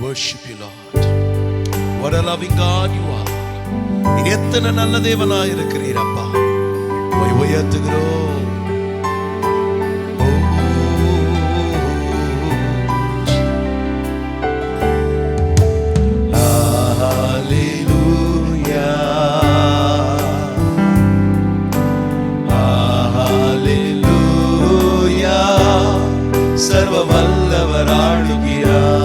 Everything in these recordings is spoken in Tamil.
worship you, Lord. What a loving God you are. எத்தனை நல்ல தேவனாய் இருக்கிறீர் அப்பா. உயர்த்துகிறோம். சர்வ வல்லவர் ஆளுகிறார்.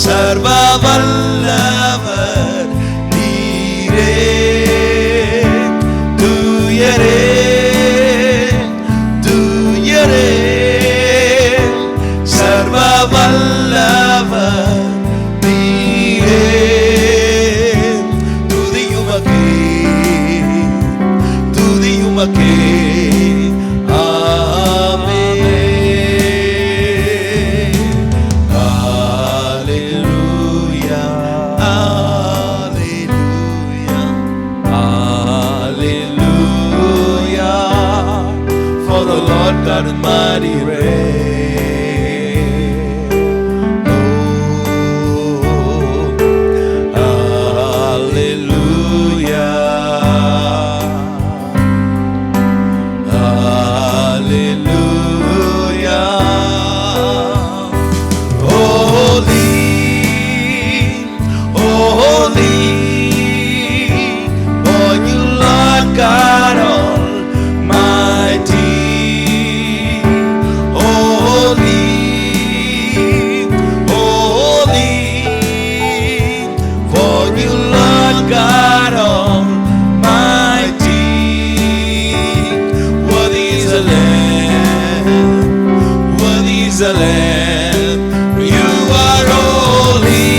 சர்வ வல்லவர் நீரே, தூயரே தூயரே, சர்வ வல்லவர் நீரே. துதியுமக்கே துதியுமக்கே. Lord God Almighty reign. Oh, hallelujah, hallelujah. Holy, holy, for you Lord God Almighty. God Almighty, worthy is the Lamb, worthy is the Lamb. You are holy,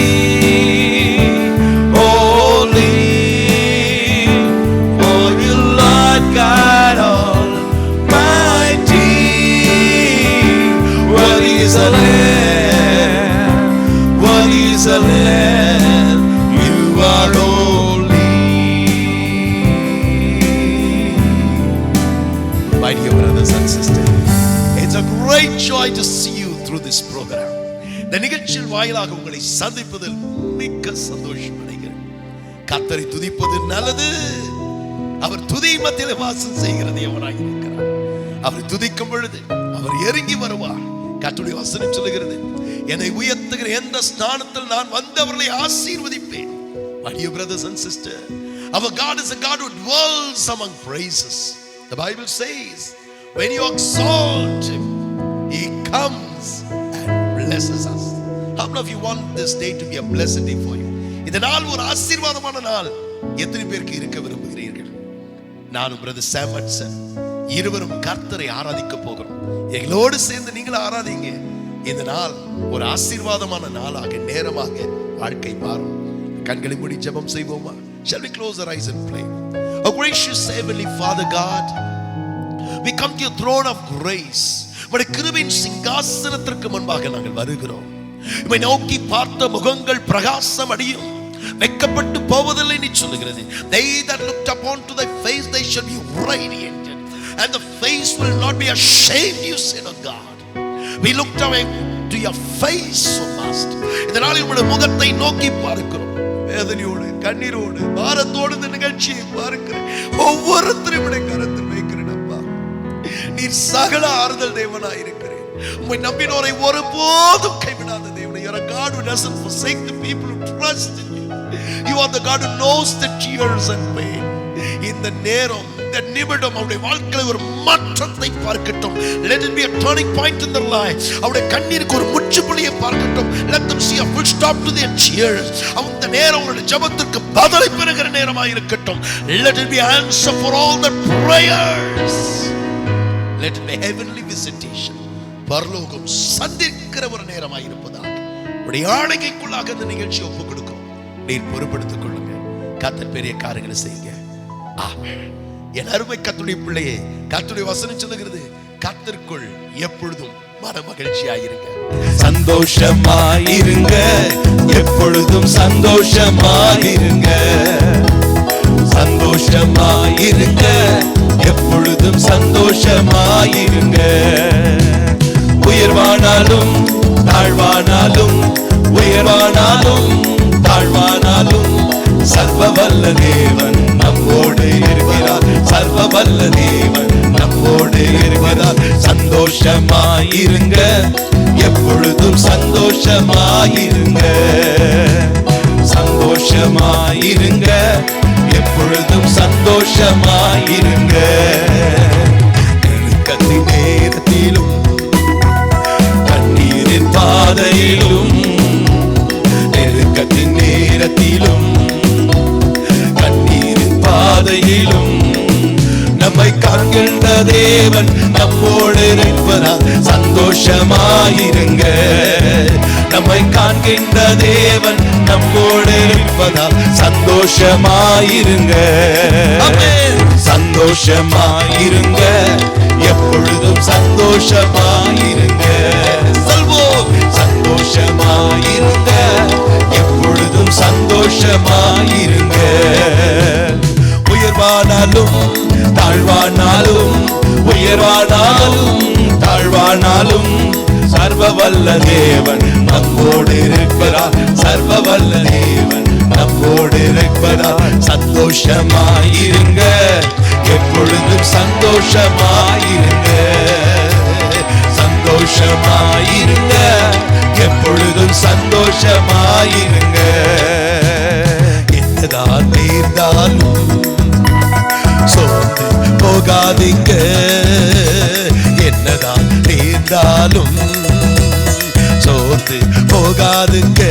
holy, for you Lord God Almighty, worthy is the Lamb, worthy is the Lamb. You are holy. My dear brothers and sisters, it's a great joy to see you through this program. இந்த நிகழ்ச்சியில் வாயிலாக உங்களை சந்திப்பதில் மிக்க சந்தோஷம் அடைகிறேன். கர்த்தரை துதிப்பது நல்லது. அவர் துதி மத்தியிலே வாசம் செய்கிற தேவனாய் இருக்கிறார். அவர் துதிக்கும் பொழுது அவர் இறங்கி வருவார். கர்த்தருடைய வசனம் சொல்லுகிறது, என்னை உயர்த்துகிற எந்த ஸ்தானத்தில் நான் வந்தவர்களை ஆசீர்வதிப்பேன். My dear brothers and sisters, our God is a God who dwells among praises. The Bible says, when you exalt Him, He comes and blesses us. How many of you want this day to be a blessed day for you? இந்த நாள் ஒரு ஆசீர்வாதமான நாள். எத்தனை பேருக்கு இருக்க விரும்புகிறீர்கள்? நானும் பிரதர் சாமட்சன் இருவரும் கர்த்தரை ஆராதிக்க போகிறோம். எங்களோடு சேர்ந்து நீங்களும் ஆராதிங்க. இந்த நாள் ஒரு ஆசீர்வாதமான நாளாக நேரமாக வாழ்க்கை மாறும். கண்களை மூடி ஜெபம் செய்வோமா? Shall we close our eyes and pray? Oh gracious heavenly Father God, we come to your throne of grace. உம்முடைய கிருபையின் சிங்காசனத்திற்கு முன்பாக நாங்கள் வருகிறோம். உம்மை நோக்கி பார்த்த முகங்கள் பிரகாசம் அடையும், வெட்கப்பட்டு போவதில்லை நீ சொல்லுகிறது. They that looked upon to thy face, they shall be radiant, and the face will not be ashamed, you said, oh God. We looked away to your face, oh Master. இந்த நாளில் உம்முடைய முகத்தை நோக்கி பார்க்கிறோம். வேதனையோடு கண்ணீரோடு பாரத்தோடு இந்த நிகழ்ச்சியை பார்க்கிறேன். ஒவ்வொருத்தரும் கரத்தில் வைக்கிறேன் அப்பா. நீர் சகல ஆறுதல் தேவனாய் இருக்கிறேன். உம்மை நம்பினோரை ஒருபோதும் கைவிடாத தேவனே. You are a God who doesn't forsake the people who trust in you. You are the God who knows the tears and pain. இந்த நேரம் இந்த நிமிடம் அவருடைய வாழ்க்கையில் ஒரு மாற்றத்தை பார்க்கட்டும். Let it be a turning point in their life. அவருடைய கண்ணீருக்கு ஒரு முற்றுப்புள்ளியை பார்க்கட்டும். Let them see a full stop to their tears. அந்த நேரம் அவருடைய ஜெபத்திற்கு பதிலை பெறுகிற நேரமாக இருக்கட்டும். Let it be answer for all the prayers. Let it be heavenly visitation. பரலோகம் சந்திக்கிற ஒரு நேரமாக இருப்பதாக உடைய ஆணைக்குள்ளாக இந்த நிகழ்ச்சியை ஒப்புக் கொடுக்கும். நீர் பொறுப்படுத்திக் கொள்ளுங்க. கர்த்தர் பெரிய காரியங்களை செய்யுங்க. ஆமென். என் அருமை கர்த்தருடைய பிள்ளையே, கர்த்தருடைய வசனம் சொல்லுகிறது, கர்த்தருக்குள் எப்பொழுதும் மன மகிழ்ச்சியாயிருங்க, சந்தோஷமாயிருங்க, எப்பொழுதும் சந்தோஷமாயிருங்க, சந்தோஷமாயிருங்க, எப்பொழுதும் சந்தோஷமாயிருங்க. உயர்வானாலும் தாழ்வானாலும், உயர்வானாலும் தாழ்வானாலும், சர்வ வல்ல தேவன் நம்மோடு இருக்கிறார், சர்வ வல்ல தேவன் நம்மோடு இருக்கிறார். சந்தோஷமாயிருங்க, எப்பொழுதும் சந்தோஷமாயிருங்க, சந்தோஷமாயிருங்க, எப்பொழுதும் சந்தோஷமாயிருங்க. நெருக்கத்தின் நேரத்திலும் கண்ணீரின் பாதையிலும், நெருக்கத்தின் நேரத்திலும் கண்ணீரின் பாதையிலும், நம்மை காண்கின்ற தேவன் நம்மோடு இருப்பதால் சந்தோஷமாயிருங்க, நம்மை காண்கின்ற தேவன் நம்மோடு இருப்பதால் சந்தோஷமாயிருங்க, சந்தோஷமாயிருங்க, எப்பொழுதும் சந்தோஷமாயிருங்க. சொல்வோம், சந்தோஷமாயிருங்க, எப்பொழுதும் சந்தோஷமாயிருங்க. உயர்வானாலும் தாழ்வானாலும், உயர்வானாலும் தாழ்வானாலும், சர்வ வல்ல தேவன் நம்மோடு இருப்பதால், சர்வ வல்ல தேவன் நம்மோடு இருப்பதால் சந்தோஷமாயிருங்க, எப்பொழுதும் சந்தோஷமாயிருங்க, சந்தோஷமாயிருங்க, எப்பொழுதும் சந்தோஷமாயிருங்க. என்னதான் நேர்ந்தாலும் சோர்ந்து போகாதீங்க, என்னதான் நேர்ந்தாலும் சோர்ந்து போகாதுங்க,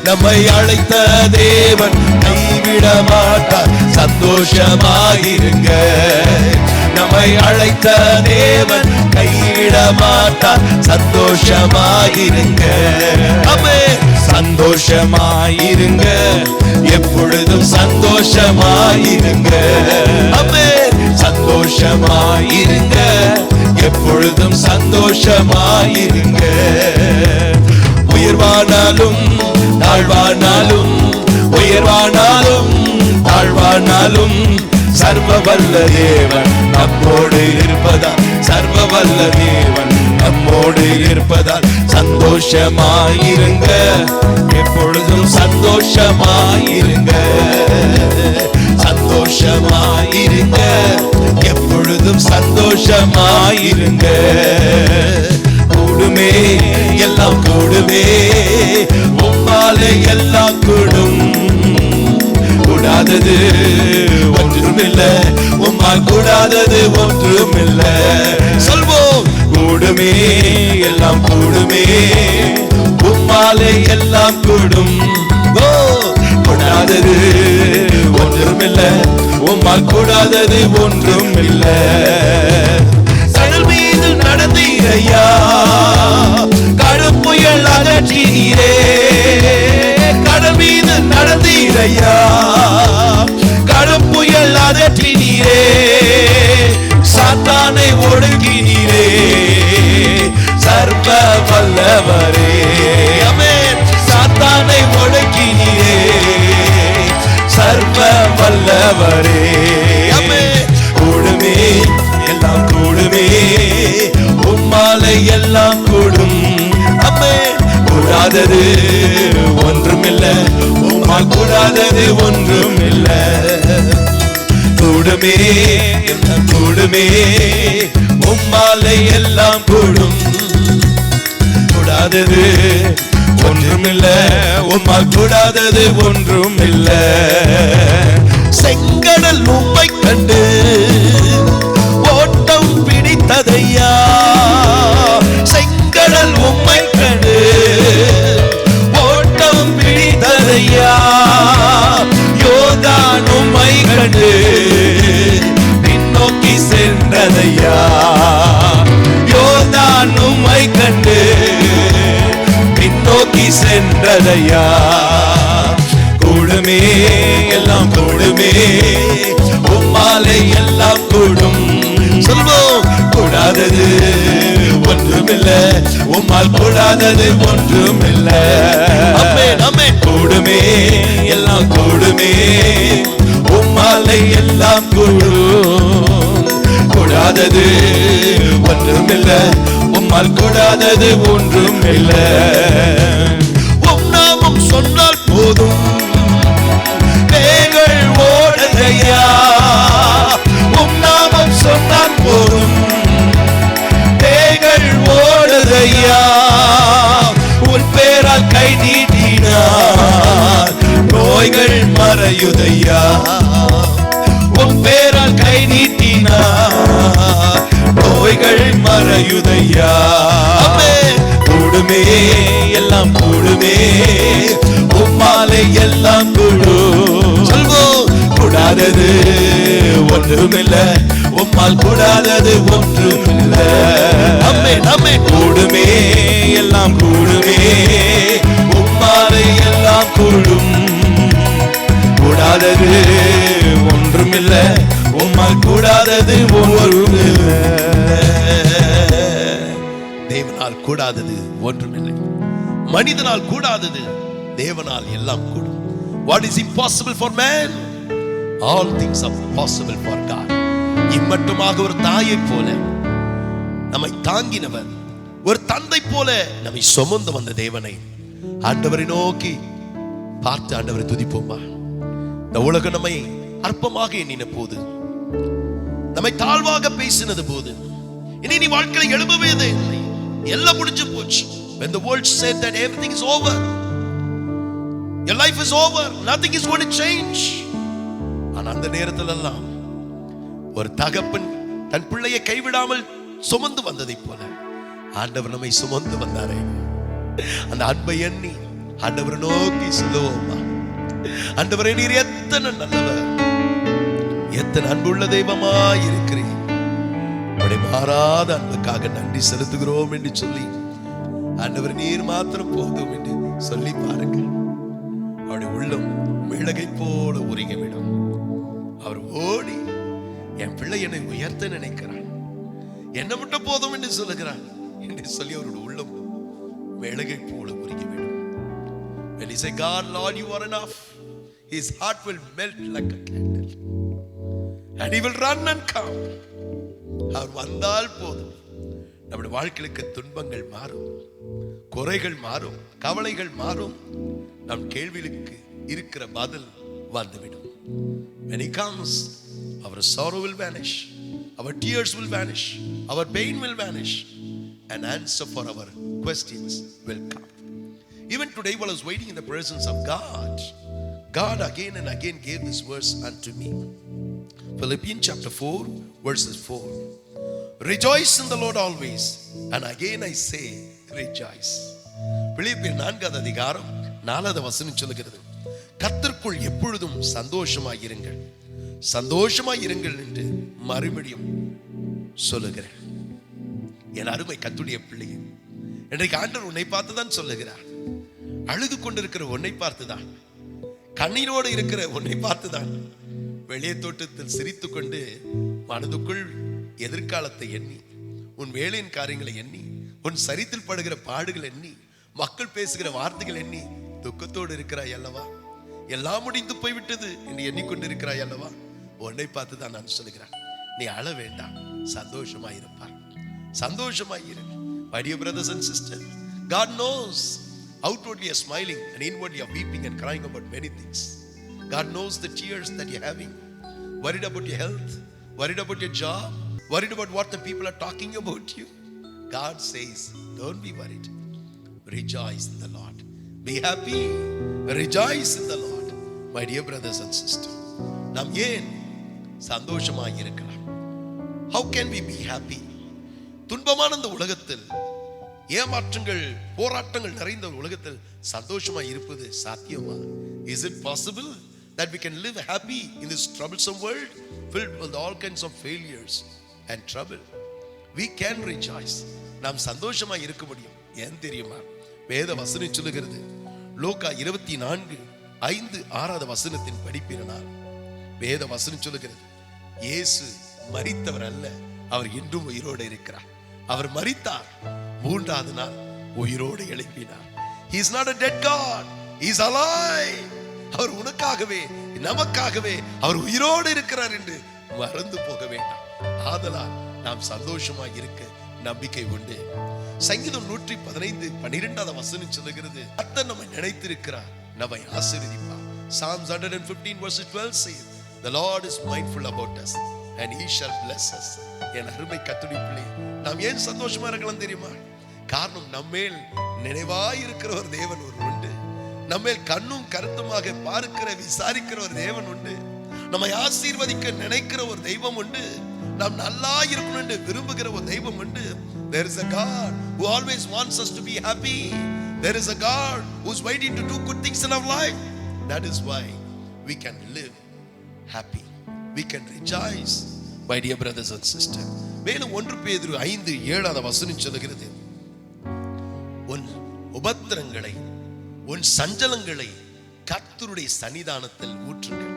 நம்மை அழைத்த தேவன் கைவிட மாட்டார், சந்தோஷமாயிருங்க, நம்மை அழைத்த தேவன் கைவிட மாட்டார், சந்தோஷமாயிருங்க. ஆமென். சந்தோஷமாயிருங்க, எப்பொழுதும் சந்தோஷமாயிருங்க. ஆமென். சந்தோஷமாயிருங்க, எப்பொழுதும் சந்தோஷமாயிருங்க. உயர்வானாலும் தாழ்வானாலும், உயர்வானாலும் தாழ்வானாலும், சர்வ வல்ல தேவன் நம்மோடு இருப்பதால், சர்வ வல்ல தேவன் நம்மோடு இருப்பதால் சந்தோஷமாயிருங்க, எப்பொழுதும் சந்தோஷமாயிருங்க, சந்தோஷமாயிருங்க, எப்பொழுதும் சந்தோஷமாயிருங்க. கூடுமே எல்லாம் கூடுமே, உம்மாலே எல்லாம் கூடும், கூடாதது ஒன்றுமில்லை, உம்மால் கூடாதது ஒன்றுமில்லை. சொல்வோம், கூடுமே எல்லாம் கூடுமே, உம்மாலே எல்லாம் கூடும், கூடாதது ஒன்றுமில்லை, உம்மால் கூடாதது ஒன்றுமில்லை. கடல் மீது நடந்தீரையா, கடும் புயல் அகற்றினீரே, கடல் மீது நடந்தீரையா, கடும் புயல் அகற்றினீரே, சாத்தானை ஒடுக்கினீரே, சர்வ வல்லவரே. ஆமென். சாத்தானை ஒடுக்கினீரே, சர்வ வல்லவரே. ஆமென். கூடுமே எல்லாம் கூடுமே, உம்மாலே எல்லாம் கூடும். ஆமென். கூடாதது ஒன்றுமில்லை, உம்மால் கூடாதது ஒன்றுமில்லை. கூடுமே எல்லாம் கூடுமே, உம்மாலே எல்லாம் கூடும், கூடாதது ஒன்றுமில்லை, உம்மால் கூடாதது ஒன்றுமில்லை. செங்கடல் உம்மை கண்டு ஓட்டம் பிடித்ததையா, செங்கடல் உம்மை கண்டு ஓட்டம் பிடித்ததையா, யோர்தான் உம்மை கண்டு பின்னோக்கி சென்றதையா, யோர்தான் உம்மை கண்டு பின்னோக்கி சென்றதையா. கூடுமே எல்லாம் கூடுமே, உம்மா உம்மாலே எல்லாம் கூடும். சொல்வோம், கூடாதது ஒன்றுமில்லை, உம்மால் கூடாதது ஒன்றுமில்லை. ஆமென் ஆமென். கூடுமே, எல்லாம் கூடுமே, உம்மாலே எல்லாம் கூடும். கூடாதது ஒன்றுமில்லை, உம்மால் கூடாதது ஒன்றுமில்லை. உம் நாமம் சொன்னால் போதும், பேய்கள் ஓடுதையா. உம் நாமம் சொன்னால் போதும், பேய்கள் ஓடுதையா. உன் பேரால் கை நீட்டினார் நோய்கள் மறையுதையா. உன் பேரால் கை நீட்டினார் நோய்கள் மறையுதையா. கூடுமே, எல்லாம் கூடுமே, உம்மாலே எல்லாம் கூடும். சொல்வோம், கூடாதது ஒன்றுமில்லை, உம்மால் கூடாதது ஒன்றுமில்லை. ஆமென் ஆமென். கூடுமே, எல்லாம் கூடுமே, உம்மாலே எல்லாம் கூடும். கூடாதது ஒன்றுமில்லை, உம்மால் கூடாதது ஒன்றுமில்லை. தேவனால் கூடாதது ஒன்றுமில்லை, மனிதனால் கூடாதது தேவனால் எல்லாம் கூடும். What is impossible for man, all things are possible for God. இம்மட்டுமாக ஒரு தாயை போல நம்மை தாங்கினவர், ஒரு தந்தை போல நம்மை சுமந்து வந்த தேவனை ஆண்டவரை நோக்கி பார்த்து ஆண்டவரை துதிப்போமா. இந்த உலகம் நம்மை அற்பமாக எண்ணின போது, நம்மை தாழ்வாக பேசினது போது, இனி நீ வாழ்க்கையில் எழும்பவே இல்லை, எல்லாம் முடிஞ்சு போச்சு. When the world said that everything is over, your life is over, nothing is going to change. ஆனா அந்த நேரத்தில் எல்லாம் ஒரு தகப்பன் தன் பிள்ளையை கைவிடாமல் சுமந்து வந்ததை போல ஆண்டவர் நம்மை சுமந்து வந்தாரே. அந்த அன்பை எண்ணி ஆண்டவரை நோக்கி சொல்லுவோமா, ஆண்டவரே நீர் எத்தனை நல்லவர், எத்தனை அன்புள்ள தெய்வமாய் இருக்கிறீர், உம்முடைய மாறாத அன்புக்காக நன்றி செலுத்துகிறோம் என்று சொல்லி ஆண்டவர் நீர் மாத்திரம் போதும் என்று சொல்லி பாருங்க. அவருடைய உள்ளம் மிளகை போல உருகிவிடும். அவர் ஓடி என் பிள்ளை என்னை உயர்த்த நினைக்கிறான், என்ன மட்டும் போதும் என்று சொல்லுகிறான் என்று சொல்லி அவருடைய உள்ளம் மிளகை போல உருகிவிடும். When he say, God, Lord, you are enough, his heart will melt like a candle and he will run and come. அவர் வந்தால் போதும், நம்முடைய வாழ்க்கைக்கு துன்பங்கள் மாறும், குறைகள் மாறும், கவலைகள் மாறும், நம் கேள்விகளுக்கு இருக்கிற பதில் வந்துவிடும். When he comes, our sorrow will vanish, our tears will vanish, our pain will vanish, an answer for our questions will come. Even today while I was waiting in the presence of God, God again and again gave this verse unto me. Philippians chapter 4 verses 4. Rejoice in the Lord always, and again I say rejoice. பிலிப்பியர் 4வது அதிகாரம் 4வது வசனம் சொல்லுகிறது, கர்த்தருக்குள் எப்பொழுதும் சந்தோஷமாயிருங்கள், சந்தோஷமாயிருங்கள் என்று மறுபடியும் சொல்லுகிறேன். என் அருமை கர்த்தருடைய பிள்ளையே, இன்றைக்கு ஆண்டவர் உன்னை பார்த்துதான் சொல்லுகிறார். அழுது கொண்டிருக்கிற உன்னை பார்த்துதான், கண்ணீரோடு இருக்கிற உன்னை பார்த்துதான், வெளியே தோட்டத்தில் சிரித்து கொண்டு மனதுக்குள் எதிர்காலத்தை எண்ணி, உன் வேலையின் காரியங்களை எண்ணி, உன் சரித்தில் படுகிற பாடுகள் எண்ணி, மக்கள் பேசுகிற வார்த்தைகள் எண்ணி துக்கத்தோடு இருக்கிறாய் அல்லவா, எல்லாம் முடிந்து போய்விட்டது என்று எண்ணிக்கொண்டிருக்கிறாய் அல்லவா, உன்னை பார்த்துதான் நான் சொல்லுகிறேன், நீ அழ வேண்டாம், சந்தோஷமாயிருப்பார், சந்தோஷமாயிரு. My dear brothers and sisters, God knows outwardly you are smiling and inwardly you are weeping and crying about many things. God knows the tears that you are having, worried about your health, worried about your job, worried about what the people are talking about you. God says, don't be worried, rejoice in the Lord, be happy, rejoice in the Lord. My dear brothers and sisters, நாம் ஏன் சந்தோஷமாய் இருக்கலாம்? How can we be happy? துன்பமான இந்த உலகத்தில், ஏமாற்றங்கள் போராட்டங்கள் நிறைந்த ஒரு உலகத்தில் சந்தோஷமாய் இருப்பது சாத்தியமா? Is it possible that we can live happy in this troublesome world filled with all kinds of failures and trouble? We can rejoice. நாம் சந்தோஷமாய் இருக்க முடியும். ஏன் தெரியுமா? வேத வசனம் சொல்லுகிறது, லூக்கா 24:5-6 வசனத்தின் படிப்பினால் வேத வசனம் சொல்லுகிறது, இயேசு மரித்தவர் அல்ல, அவர் இன்றும் உயிரோடு இருக்கிறார். அவர் மரித்தார், மூன்றாவது நாள் உயிரோடு எழுப்பினார். He is not a dead God, he is alive. அவர் உனக்காகவே நமக்காகவே அவர் உயிரோடு இருக்கிறார் என்று மறந்து போக வேண்டாம். ஆதலால் நாம் சந்தோஷமாக இருக்க நம்பிக்கை உண்டு. சங்கீதம் 115:12 வசனம் சொல்லுகிறது, கர்த்தர் நம்மை நினைத்திருக்கிறார், நம்மை ஆசீர்வதிப்பார். Psalms 115:12 says, the Lord is mindful about us and he shall bless us. என் அருமை கர்த்தருடைய பிள்ளையே, நாம் ஏன் சந்தோஷமா இருக்கலாம் தெரியுமா? காரணம், நம்மேல் நினைவாய் இருக்கிற ஒரு தேவன் ஒரு உண்டு. நம்மேல் கண்ணும் கருத்துமாக பார்க்கிற விசாரிக்கிற ஒரு தேவன் உண்டு. நம்மை ஆசீர்வதிக்க நினைக்கிற ஒரு தெய்வம் உண்டு. நாம் நல்லா இருக்கணும் என்று விரும்புகிற ஒரு தெய்வம் உண்டு. There is a God who always wants us to be happy. There is a God who is waiting to do good things in our life. That is why we can live happy. We can rejoice, my dear brothers and sisters. மேலும் 1 பேதுரு 5:7 வசனம் சொல்லுகிறது, உன் உபத்திரங்களை உன் சஞ்சலங்களை கர்த்தருடைய சன்னிதானத்தில் ஊற்றுங்கள்,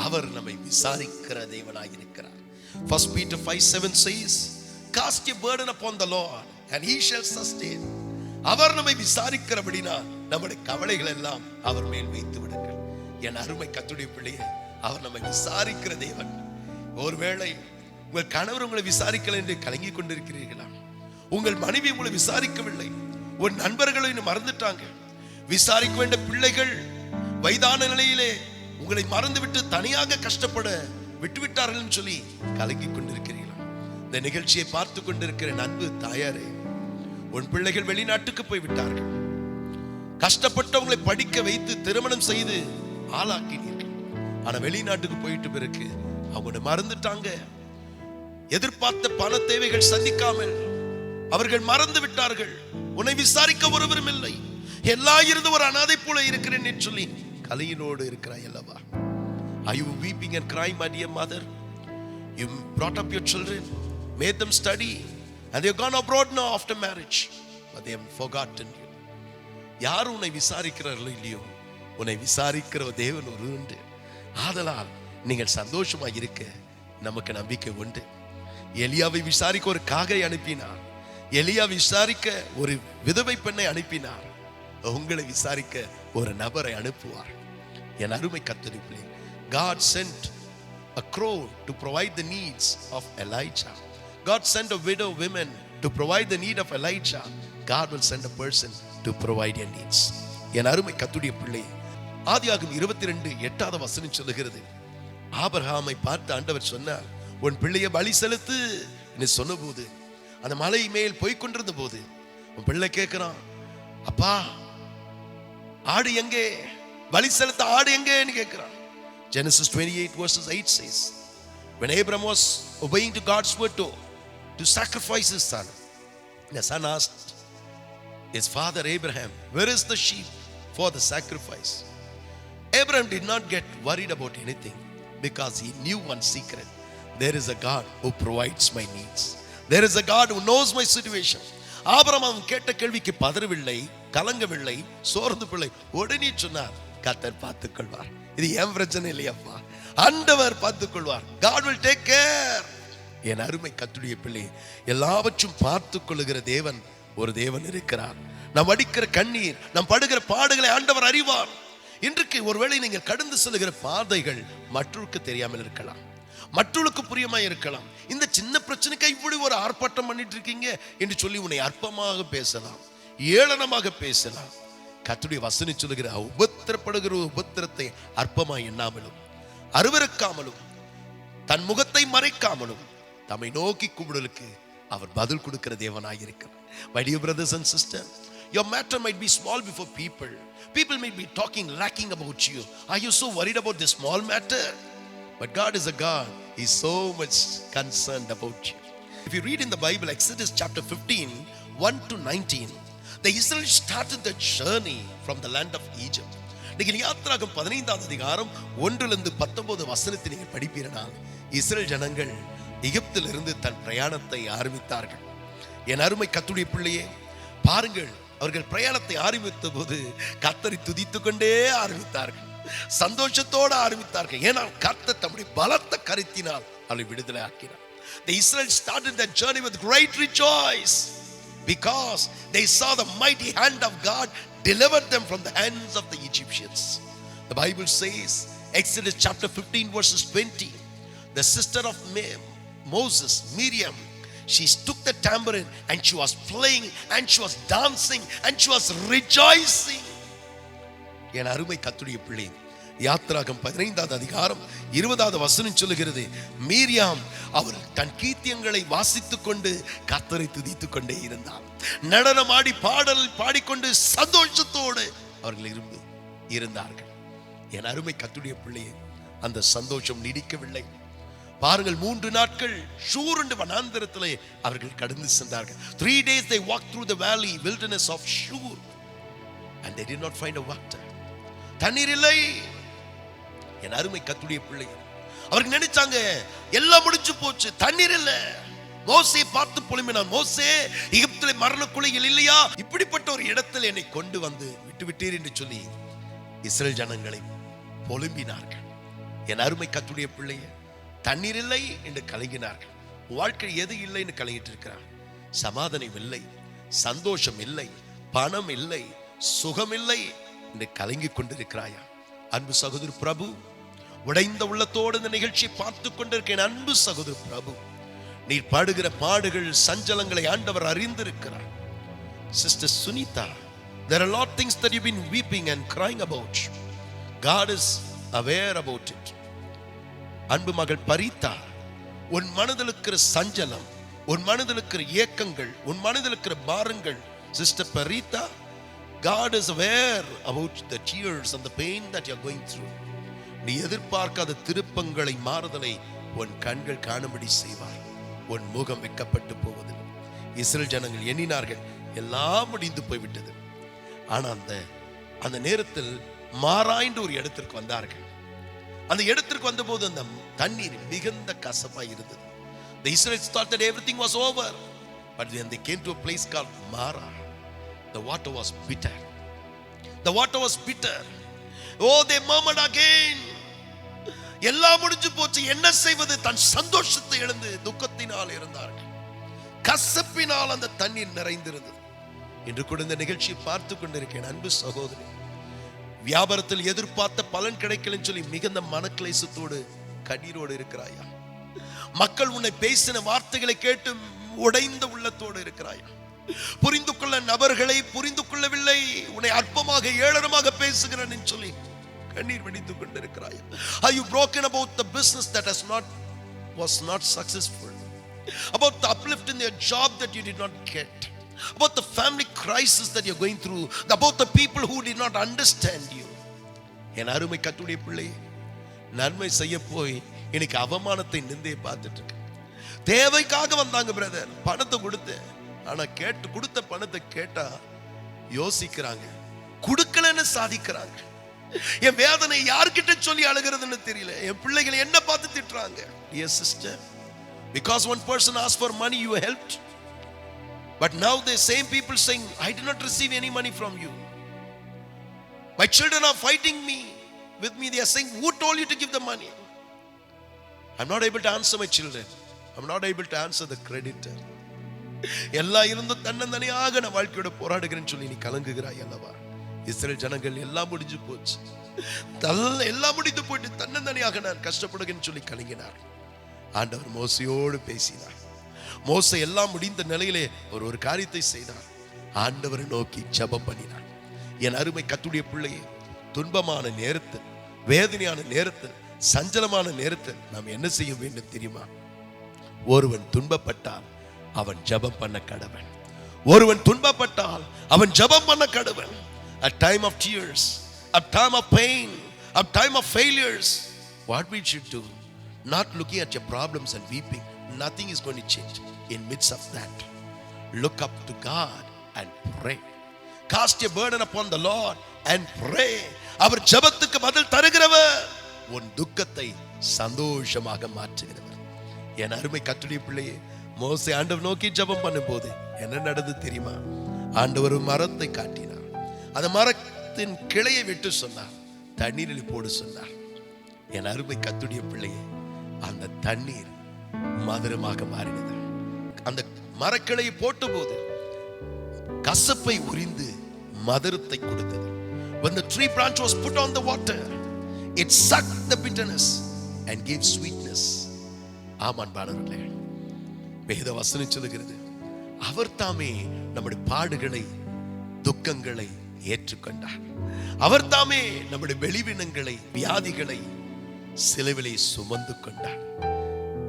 அவர் நம்மை விசாரிக்கிற தேவனாய் இருக்கிறார். 1 Peter 5:7 says, cast your burden upon the Lord and he shall sustain. அவர் நம்மை விசாரிக்கிறபடினால் நம்முடைய கவலைகள் எல்லாம் அவர் மேல் வைத்து விடுங்கள். என் அருமை கர்த்தருடைய பிள்ளையே, அவர் நம்மை விசாரிக்கிற தேவன். ஒருவேளை உங்கள் கணவர் உங்களை விசாரிக்கல என்று கலங்கி கொண்டிருக்கிறீர்களா? உங்கள் மனைவி உங்களை விசாரிக்கவில்லை, உன் நண்பர்களை மறந்துட்டாங்க, விசாரிக்க வேண்டிய பிள்ளைகள் வயதான நிலையிலே உங்களை மறந்துவிட்டு தனியாக கஷ்டப்பட விட்டுவிட்டார்கள் சொல்லி கலங்கி கொண்டிருக்கிறீர்களா? இந்த நிகழ்ச்சியை பார்த்து கொண்டிருக்கிற அன்பு தாயாரே, உன் பிள்ளைகள் வெளிநாட்டுக்கு போய் விட்டார்கள். கஷ்டப்பட்டவங்களை படிக்க வைத்து திருமணம் செய்து ஆளாக்கினீர்கள். ஆனா வெளிநாட்டுக்கு போயிட்டு பிறகு அவங்க மறந்துட்டாங்க. எதிர்பார்த்த பண தேவைகள் சந்திக்காமல் அவர்கள் மறந்து விட்டார்கள். உன்னை விசாரிக்க ஒருவரும் இல்லை, எல்லாம் இருந்து ஒரு அனாதை போல இருக்கிறேன் சொல்லி கலையினோடு இருக்கிறாய் அல்லவா? Are you weeping and crying, my dear mother? You brought up your children, made them study, and they've gone abroad now after marriage, but they have forgotten you. யார் உன்னை விசாரிக்கிறார்களோ இல்லையோ, உன்னை விசாரிக்கிற தேவன் ஒரு உண்டு. ஆதலால் நீங்கள் சந்தோஷமாக இருக்க நமக்கு நம்பிக்கை உண்டு. எலியாவை விசாரிக்க ஒரு காகை அனுப்பினார், எலியா விசாரிக்க ஒரு விதவை பெண்ணை அனுப்பினார். உங்களை விசாரிக்க ஒரு நபரை அனுப்புவார். என் அருமை கர்த்தருடைய பிள்ளையே, God sent a crow to provide the needs of Elijah. God sent a widow woman to provide the need of Elijah. God will send a person to provide your needs. என் அருமை கர்த்தருடைய பிள்ளையே, ஆதியாகமம் 22:8 வசனம் சொல்லுகிறது, ஆபிரகாமை பார்த்து ஆண்டவர் சொன்னார், உன் பிள்ளையை பலி செலுத்து என்று சொன்னபோது, அந்த மலை மேல் போய் கொண்டிருந்த போது உன் பிள்ளை கேட்கிறான், அப்பா ஆடு எங்கே, பலி செலுத்த ஆடு எங்கேன்னு கேட்கிறான். Genesis 28:8 says, when Abraham was obeying to God's word to sacrifice his son, the son asked his father Abraham, where is the sheep for the sacrifice? Abraham did not get worried about anything because he knew one secret: there is a God who provides my needs. There is a God who knows my situation. Abraham கேட்ட கேள்விக்கு பதறவில்லை, கலங்கவில்லை, சோர்ந்து பிள்ளை. உடனே சொன்னார், கர்த்தர் பார்த்துக் கொள்வார். இது என் பிரச்சனை இல்லையப்பா, ஆண்டவர் பார்த்துக் கொள்வார். God will take care. என் அருமை கர்த்தருடைய பிள்ளை, எல்லாவற்றும் பார்த்துக் கொள்ளுகிற தேவன் ஒரு தேவன் இருக்கிறார். நாம் அடிக்கிற கண்ணீர், நாம் படுகிற பாடுகளை ஆண்டவர் அறிவார். இன்றைக்கு ஒருவேளை நீங்கள் கடந்து செல்லுகிற பாதைகள் மற்றவருக்கு தெரியாமல் இருக்கலாம், மற்றவர்களுக்கு புரியமா இருக்கலாம். இந்த சின்ன பிரச்சனைக்கு இப்படி ஒரு ஆர்ப்பாட்டம் பண்ணிட்டு இருக்கீங்க என்று சொல்லி உன்னை அற்பமாக பேசலாம், ஏளனமாக பேசலாம். கர்த்தருடைய வசனம் சொல்லுகிற உபத்திரப்படுகிற உபத்திரத்தை அற்பமாய் எண்ணாமலும் அருவருக்காமலும் தன் முகத்தை மறைக்காமலும் தம்மை நோக்கி கூப்பிடலுக்கு அவர் பதில் கொடுக்கிற தேவனாய் இருக்கிறார். My dear brothers and sisters, your matter might be small before people. People may be talking, lacking about you. Are you so worried about this small matter? But God is a God. He's so much concerned about you. If you read in the Bible, Exodus chapter 15:1-19, the Israelites started the journey from the land of Egypt. நீங்கள் யாத்திராகமம் 15:1-19 நீங்கள் படிப்பீர்கள், இஸ்ரேல் ஜனங்கள் எகிப்திலிருந்து தன் பிரயாணத்தை ஆரம்பித்தார்கள். என் அருமை கர்த்தருடைய பிள்ளையே, பாருங்கள், அவர்கள் பிரயாணத்தை ஆரம்பித்த போது கர்த்தரை துதித்துக் கொண்டே ஆரம்பித்தார்கள், சந்தோஷத்தோடு ஆரம்பித்தார்கள். ஏனால் கர்த்தர் தம்முடைய பலத்த கரத்தினால் அவளை விடுதலை ஆக்கினார். The Israelites started their journey with great rejoice because they saw the mighty hand of God delivered them from the hands of the Egyptians. The Bible says, Exodus chapter 15 verses 20, the sister of Moses, Miriam, she took the tambourine and she was playing and she was dancing and she was rejoicing. என் அருமை கர்த்தருடைய பிள்ளை, யாத்திராகம் 15வது அதிகாரம் 20வது வசனம் சொல்லுகிறது, மீரியாம் அவள் தன் கீர்த்தியங்களை வாசித்துக் கொண்டு கர்த்தரை துதித்துக் கொண்டே இருந்தார். நடனமாடி பாடல் பாடிக்கொண்டு சந்தோஷத்தோடு அவர்கள் இருந்தார்கள். என் அருமை கர்த்தருடைய பிள்ளையே, அந்த சந்தோஷம் நீடிக்கவில்லை. பாருங்கள், 3 நாட்கள் ஷூர் என்ற வனாந்தரத்திலே அவர்கள் கடந்து சென்றார்கள். 3 days they walked through the valley wilderness of Shur and they did not find a water. தண்ணீர் இல்லை. என் அருமை கர்த்தருடைய பிள்ளையே, அவர்கள் நினைச்சாங்க எல்லாம் முடிஞ்சு போச்சு, தண்ணீர் இல்லை. மோசே பார்த்து புலம்பினான், மோசே, எகிப்திலே மரண குழிகள் இல்லையா? இப்படிப்பட்ட ஒரு இடத்தில் என்னை கொண்டு வந்து விட்டுவிட்டீர் என்று சொல்லி இஸ்ரவேல் ஜனங்களை புலம்பினார்கள். என் அருமை கர்த்தருடைய பிள்ளையே, தண்ணீர் இல்லை என்று கலங்கினார்கள். வாழ்க்கை எது இல்லை என்று கலங்கிட்டு இருக்கிறார். சமாதானம் இல்லை, சந்தோஷம் இல்லை, பணம் இல்லை, சுகம் இல்லை என்று கலங்கி கொண்டிருக்கிறாயா? அன்பு சகோதர பிரபு, உடைந்த உள்ளத்தோடு இந்த நிகழ்ச்சியை பார்த்து கொண்டிருக்கேன். அன்பு சகோதர பிரபு, நீ பாடுகிற பாடுகள் சஞ்சலங்களை ஆண்டவர் அறிந்திருக்கிறார். Sister Sunita, there are a lot of things that you've been weeping and crying about. God is aware about it. அன்பு மகள் பரீதா, உன் மனதில் இருக்கிற சஞ்சலம், உன் மனதில் இருக்கிற ஏக்கங்கள், உன் மனதில் இருக்கிற பாரங்கள், sister Fareeda, God is aware about the tears and the pain that you are going through. நீ எதிர்பார்க்காத திருப்பங்களை, மாறுதலை உன் கண்கள் காணும்படி செய்வார். உன் முகம் வெட்கப்பட்டு போவதில்லை. இஸ்ரவேல் ஜனங்கள் எண்ணினார்கள் எல்லாம் முடிந்து போய்விட்டது. ஆனா அந்த நேரத்தில் மாறாய்ந்து ஒரு இடத்திற்கு வந்தார்கள். அந்த இடத்திற்கு வந்தபோது அந்த தண்ணீர் மிகுந்த கசப்பாய் இருந்தது. The Israelites thought that everything was over, but when they came to a place called Mara, the water was bitter. The water was bitter. Oh, they murmured again. எல்லாம் முடிஞ்சு போச்சு, என்ன செய்வது? தன் சந்தோஷத்தை இழந்து துக்கத்தினால் இருந்தார்கள். கசப்பினால் அந்த தண்ணீர் நிறைந்திருந்தது. இன்று கூட இந்த நிகழ்ச்சியை பார்த்து கொண்டிருக்கேன். அன்பு சகோதரி, வியாபாரத்தில் எதிர்பார்த்த பலன் கிடைக்கலன்னு சொல்லி மிகுந்த மனக்லேசத்தோடு கண்ணீரோடு இருக்கிறாயா? மக்கள் உன்னை பேசின வார்த்தைகளை கேட்டு உடைந்த உள்ளத்தோடு இருக்கிறாயா? புரிந்து கொள்ள நபர்களை புரிந்து கொள்ளவில்லை, உன்னை அற்பமாக ஏளனமாக பேசுகிறேன் சொல்லி கண்ணீர் வடித்துக் கொண்டிருக்கிறாயா? Are you broken about the business that was not successful? About the uplift in your job that you did not get? About the family crisis that you're going through? About the people who did not understand you? என் அருமை கர்த்தருடைய பிள்ளையே, நன்மை செய்ய போய் இன்னைக்கு அவமானத்தை நிந்தையை பார்த்துட்டு இருக்கு. தேவைக்காக வந்தாங்க பிரதர், பணத்தை கொடுத்தேன், ஆனா கொடுத்த பணத்தை கேட்டா யோசிக்கிறாங்க, கொடுக்கலன்னு சாதிக்கிறாங்க. என் வேதனை யார்கிட்ட சொல்லி அழுகிறதுன்னு தெரியல. என் பிள்ளைகளை என்ன பார்த்து திட்டுறாங்க. Yes sister, because one person asked for money, you helped, but now the same people saying, I did not receive any money from you. My children are fighting with me. They are saying, who told you to give the money? I'm not able to answer my children. I'm not able to answer the creditor. எல்லா இருந்தும் தன்னந்தனியாக நான் வாழ்க்கையோட போராடுகிறேன்னு சொல்லி நீ கலங்குகிறாய் அல்லவா? இஸ்ரவேல் ஜனங்கள் எல்லாம் முடிஞ்சு போச்சு, எல்லாம் முடிந்து போயிட்டு தன்னந்தனியாக நான் கஷ்டப்படுகிறேன்னு சொல்லி கலங்கினார். ஆண்டவர் மோசையோடு பேசினார். மோசே எல்லாம் முடிந்த நிலையிலே ஒரு காரியத்தை செய்தார். ஆண்டவரை நோக்கி ஜெபம் பண்ணினார். என் அருமை கர்த்தருடைய பிள்ளையே, துன்பமான நேரத்தில், வேதனையான நேரத்தில், சஞ்சலமான நேரத்தில் நாம் என்ன செய்ய வேண்டும் தெரியுமா? ஒருவன் துன்பப்பட்டால் அவன் ஜெபம் பண்ண கடவன். ஒருவன் துன்பப்பட்டால் அவன் ஜெபம் பண்ண கடவன். A time of tears, a time of pain, a time of failures, what we should do? Not looking at your problems and weeping. Nothing is going to change. In midst of that, look up to God and pray. Cast your burden upon the Lord and pray. அவர் ஜெபத்துக்கு பதில் தருகிறவர், உன் துக்கத்தை சந்தோஷமாக மாற்றுகிறவர். என் அருமை கர்த்தருடைய பிள்ளையே, மோசே ஆண்டவர் நோக்கி ஜெபம் பண்ணும்போது என்ன நடந்தது தெரியுமா? ஆண்டவர் மரத்தை காட்டினார். அந்த மரத்தின் கிளையை விட்டு சொன்னார், தண்ணீரில் போடு சொன்னார். என் அருமை கர்த்தருடைய பிள்ளையே, அந்த தண்ணீர் மதுரமாக மாறினது. அந்த மரக்கிளையை போட்டபோது கசப்பை உரிந்து மதுரத்தை கொடுத்தது. When the tree branch was put on the water, it sucked the bitterness and gave sweetness. ஆமான் பாடர்களே, வேத வசனம் சொல்லுகிறது, அவர் தாமே நம்முடைய பாடுகளை துக்கங்களை ஏற்றுக்கொண்டார். அவர் தாமே நம்முடைய வெளிவினங்களை வியாதிகளை சிலுவிலே சுமந்து கொண்டார்.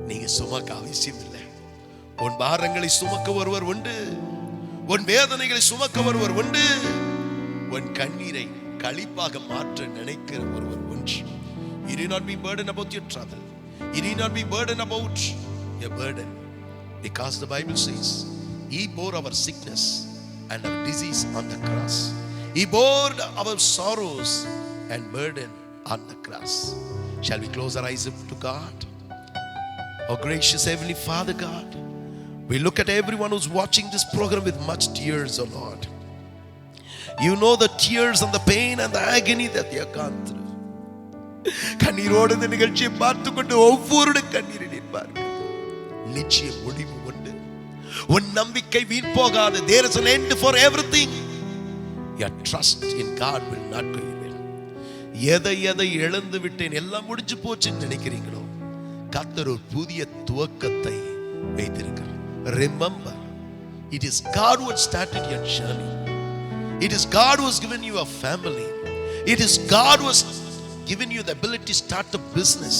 நீங்க சுமக்க அவசியம் இல்லை. உன் பாரங்களை சுமக்க ஒருவர் உண்டு, உன் வேதனைகளை சுமக்க ஒருவர் உண்டு, உன் கண்ணீரை களிப்பாக மாற்ற நினைக்கிற ஒருவர் உண்டு. You need not be burdened about your trouble. You need not be burdened about your burden, because the Bible says He bore our sickness and our disease on the cross. He bore our sorrows and burden on the cross. Shall we close our eyes up to God? Oh gracious Heavenly Father God, we look at everyone who's watching this program with much tears, oh Lord. You know the tears and the pain and the agony that they have gone through. கண்ணீரோடு இந்த நிகழ்ச்சியை பார்த்து கொண்டு ஒவ்வொருடைய கண்ணீரை நிற்பார்கள். நிச்சயம் முடிவு உண்டு. உன் நம்பிக்கை வீண் போகாது. There is an end for everything. Your trust in God will not go away. எதை இழந்து விட்டேன், எல்லாம் முடிஞ்சு போச்சுன்னு நினைக்கிறீங்களோ, கர்த்தர் ஒரு புதிய துவக்கத்தை வைத்திருக்கிறார். Remember, it is God who has started your journey. It is God who has given you a family. It is God who has given you the ability to start a business.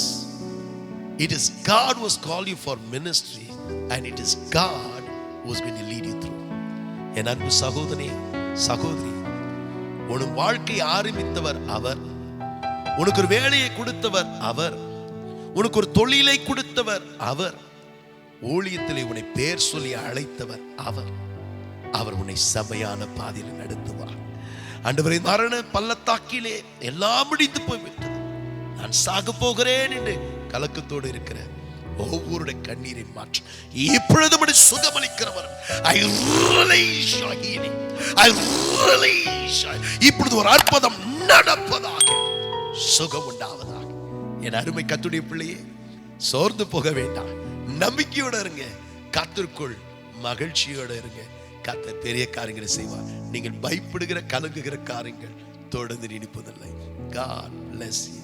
It is God who has called you for ministry, and it is God who is going to lead you through. என் அன்பு சகோதரனே சகோதரி, உன் வாழ்க்கை ஆரம்பித்தவர் அவர், உனக்கு ஒரு வேலையை கொடுத்தவர் அவர், உனக்கு ஒரு தொழிலை கொடுத்தவர் அவர், ஊழியத்திலே உன்னை பேர் சொல்லி அழைத்தவர் அவர். அவர் உன்னை செமையான பாதையில் நடத்துவார். ஆண்டவரே, மரண பள்ளத்தாக்கிலே எல்லாம் முடிந்து போய்விட்டது, நான் சாக போகிறேன் என்று கலக்கத்தோடு இருக்கிற ஒவ்வொருடைய கண்ணீரை மாற்றி இப்பொழுது சுகமளிக்கிறவர். இப்பொழுது ஒரு அற்புதம் நடப்பதாக, சுகம் உண்டாவதாக. என் அருமை கர்த்தருடைய பிள்ளையே, சோர்ந்து போக வேண்டாம். நம்பிக்கையோட இருங்க. கர்த்தருக்குள் மகிழ்ச்சியோட இருங்க. கர்த்தர் பெரிய காரியங்களை செய்வார். நீங்கள் பயப்படுகிற கலங்குகிற காரியங்கள் தொடர்ந்து நீடிப்பதில்லை. God bless you.